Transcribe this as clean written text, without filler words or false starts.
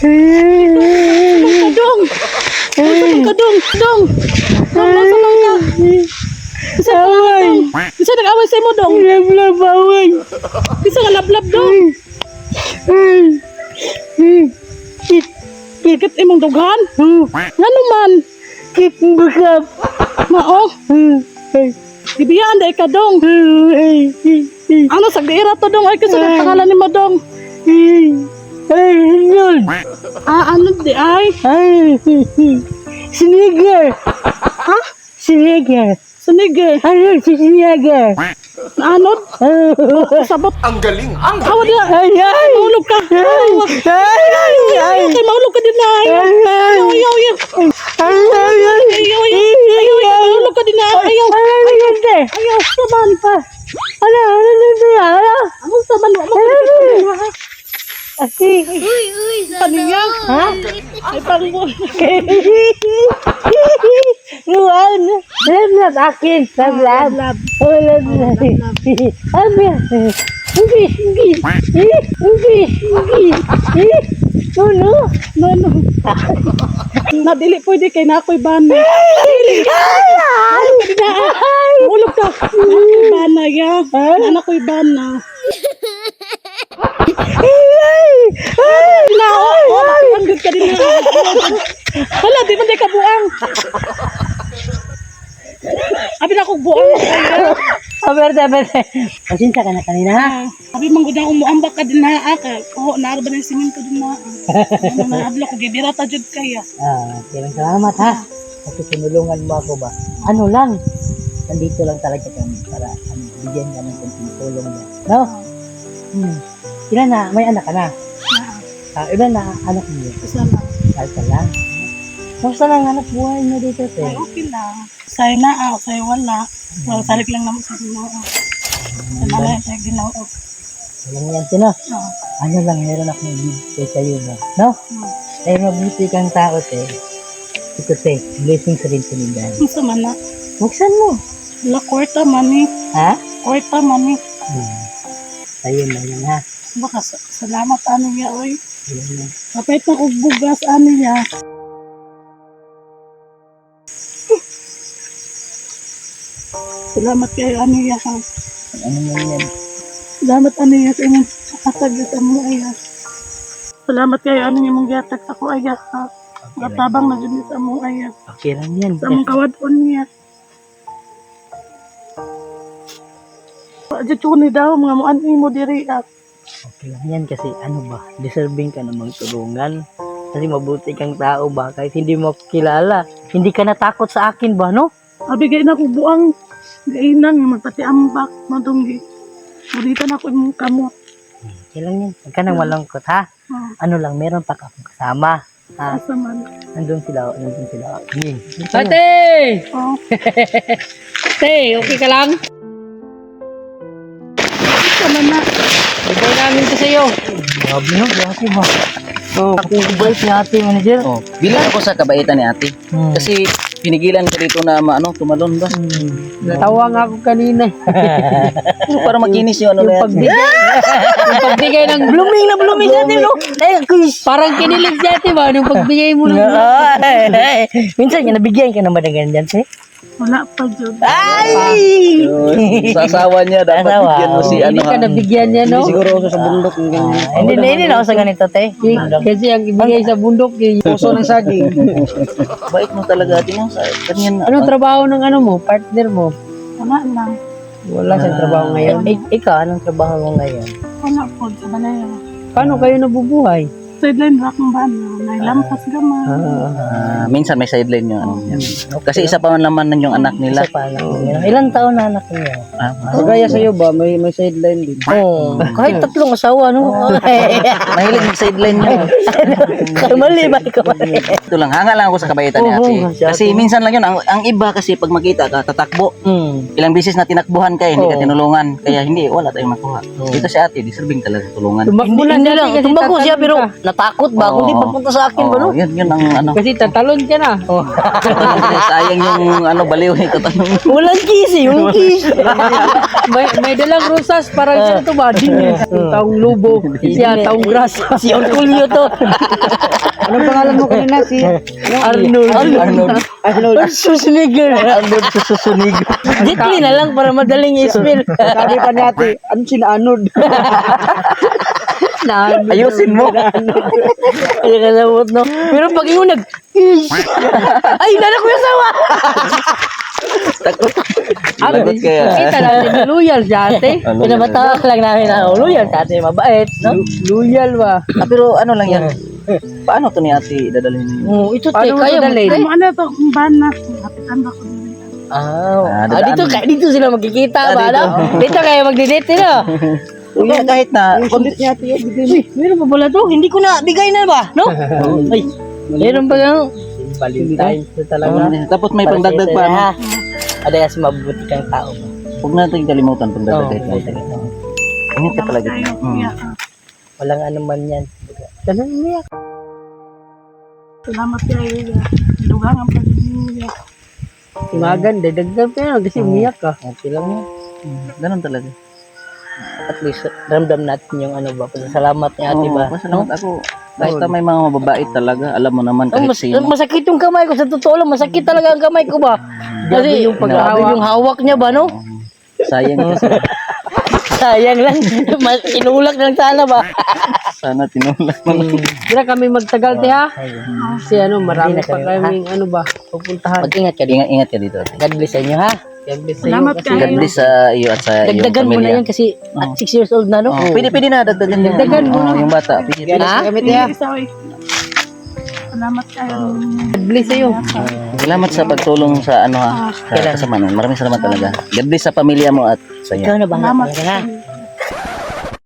Dong. Dong. Dong, salang ka. Isa nag-away sa imo, Dong. Lablab away. Isa nga lablab, Dong. Kit imong dughan? Ngano man? Kit bakap. Mao. Gibiyaan day ka, Dong. Ano sa giira to, Dong? Ay kasi pangalan ni mo, Dong. Yun. Ano di ay? Siniger. Ha? Siniger. Sunige. Ayun, si Siniger. Anod? Sabot. Ang galing! Ang Awa dia. Ay. Maulog ka. Ay, maulog ka din na. Ayaw. Maulog ka din na. Ayaw. Saban pa. Ano saban mo? Paniya. Ha? Ay, pangbo. Luan. Lablab akin. Lablab. Oh, lablab. Ugis. Ano? Nadili pwede kay na ako'y bana. Ulog ka. Ako'y bana, ya. Ako'y bana. Ang good ka din na. Hala, di mo di ka buang. Abi na akong buang. Aberte. Pasinta ka na kanina, ha? Abi mong gudang umuambak ka din na. Oo, naarba na yung siminto din na. Naabla ko, gibira ta jud kaya. Kailang salamat, ha? Kasi tinulungan mo ako ba? Ano lang? Nandito lang talaga kami para bigyan ka ng konting tulong niya. No? Ilan na? May anak ka na? Ilan na anak niyo? Isa lang. Isa lang. Kamusta lang anak buhay mo dito, te? Ay, okay lang. Sa'yo na, sa'yo wala. Well, salik lang naman sa ginoo. Sa nanay, sa ginoo. Alam mo yan, Tino? Ano lang, meron akong bibigay sa'yo mo. No? Dahil mabuti kang tao, te. Ito, te. Blessings rin ko ni Dan. Ang sama na. Buksan mo. Wala, kwarta mani. Ha? Kwarta mani. Sa'yo na yan, ha? Baka salamat ano niya, oy. Yun na. Kapit na kong bugas ano niya. Salamat kayo ano niya, ha. Ano mo yan? Salamat ano niya sa inyong katag sa mo, ay, ha. Salamat kayo ano niya mong gatag sa ko, ay, ha. Matabang na dyan sa mo, ay, ha. Okay lang yan. Sa mong kawadon niya. Adyo ni daw, mga muan mo diri, ha. Okay lang yan kasi ano ba, deserving ka namang tulungan. Kasi mabuti kang tao ba, kahit hindi mo ako kilala. Hindi ka natakot sa akin ba, no? Abigay na ko buang gainang, magpatiambak, madunggi. Bonita na ko yung kamot. Okay lang yan. Huwag ka nang malangkot, ha? Ano lang, meron pa akong kasama. Ha? Asa man. Nandun sila. Ate! Oh, Ate, okay ka lang? asa man na. Bigay namin ito sa'yo. Grabe no, grabe ba? Ako bait ni ate manager. Bilang ako sa kabaitan ni ate. Kasi pinigilan ko dito na tumalon ba? Natawa nga ako kanina. Para makinis yung ano na yan. Yung pagbigay ng blooming sa atin, no? Parang kinilig sa atin ba? Nung pagbigay mo ng Minsan nga nabigyan ka naman ng ganyan, si? Wala pa dyan. Ay! Sa asawa niya dapat Asawa. bigyan mo si ano. Hindi ka nabigyan niya, no? Siguro ako sa bundok ng ganyan. Hindi na ako sa ganito, te. Kasi ang ibigay sa bundok, yung puso ng saging. Bait mo talaga ate mo. Ganyan. Anong trabaho ng ano mo? Partner mo? Wala lang. Wala sa trabaho ngayon. Ikaw, anong trabaho mo ngayon? Wala po. Sa banayan. Paano kayo nabubuhay? Sideline rock ng bana. Nailampas gaman. Minsan may sideline yung ano. Kasi isa pa man naman yung anak nila. Isa pa lang. Ilang taon na anak niyo? Kagaya sa'yo ba? May sideline din. Oo. Kahit tatlong asawa, no? Mahilig mag sideline yun. Mali ba? Ito lang, hanga lang ako sa kabaitan ni ate. Kasi minsan lang yun, ang iba kasi pag makita ka, tatakbo. Ilang beses na tinakbuhan ka, hindi ka tinulungan. Kaya hindi, wala tayong makuha. Dito si ate, deserving talaga tulungan. Hindi lang. Tumakbo siya pero natakot ba? Oo. Kundi papunta sa akin ba, no? Yun ang ano. Kasi tatalon ka na. Oh. Sayang yung ano baliw ito tanong. Walang kiss eh, yung kiss. may dalang rosas, parang sino to ba? Din taong lubo, siya taong grasa. Si Orculio to. Anong pangalan mo kanina? Si Arnold. Arnold. Susuniger. Arnold sususunig. Jitli na lang para madaling i-spell. sabi pa natin, ano si Anod? Ayusin mo. Ay, kalawot, no? Pero pag yung ay, nanak ko yung sawa! Takot. Lagot kaya. Kita natin, loyal si ate. Loyal. Pinabata lang namin na, loyal si ate, mabait, no? Loyal ba? Pero ano lang yan. Paano to ni ate dadalhin niyo? Oh, ito te, Paano mo kaya mo. dalhin? Ano to, kung ban na, hapitan ba ko din. Dito, dito sila magkikita ba, no? Dito kayo magdidate, no? Yung kahit na Kulit niya ate, Meron pa pala to, hindi ko na bigay na ba, no? Ay, meron pa yung Valentine's na talaga. tapos may pangdagdag pa ano. Ada kasi mabuti kang tao ba? Huwag natin kalimutan pangdagdag Oo, kahit na. Ingat ka talaga. walang ano man yan. Ganun niya. Salamat kayo. Dugang ang pagiging. Maganda, dagdag ka na kasi umiyak ka. Okay lang yan. Ganun talaga. At least, ramdam natin yung ano ba, pasasalamat ni ate ba? Salamat ako. Basta may mga mababait talaga. Alam mo naman kahit sino. Masakit yung kamay ko, sa totoo lang, masakit talaga ang kamay ko ba? Kasi yung yung hawak niya ba, no? Sayang kasi. Sayang lang, inulak lang sana ba? Sana tinulak mo. Kira kami magtagal, te ha? Kasi ano, marami pa kaming ano ba, pupuntahan. Mag-ingat ka, Ingat ka dito. ate. God bless sa inyo ha? God bless sa iyo. Salamat Kasi, kayo. God bless sa iyo at sa iyong dagdagan mo na pamilya. yan kasi at 6 years old na, no? Pwede na. Dagdagan mo na. Yung bata. Pwede. Ha? Salamat kayo. God bless sa iyo. Salamat sa pagtulong sa ano ha. Sa kasama nun. Maraming salamat talaga. God bless sa pamilya mo at sa iyo. Ikaw na ba? Salamat Ka na.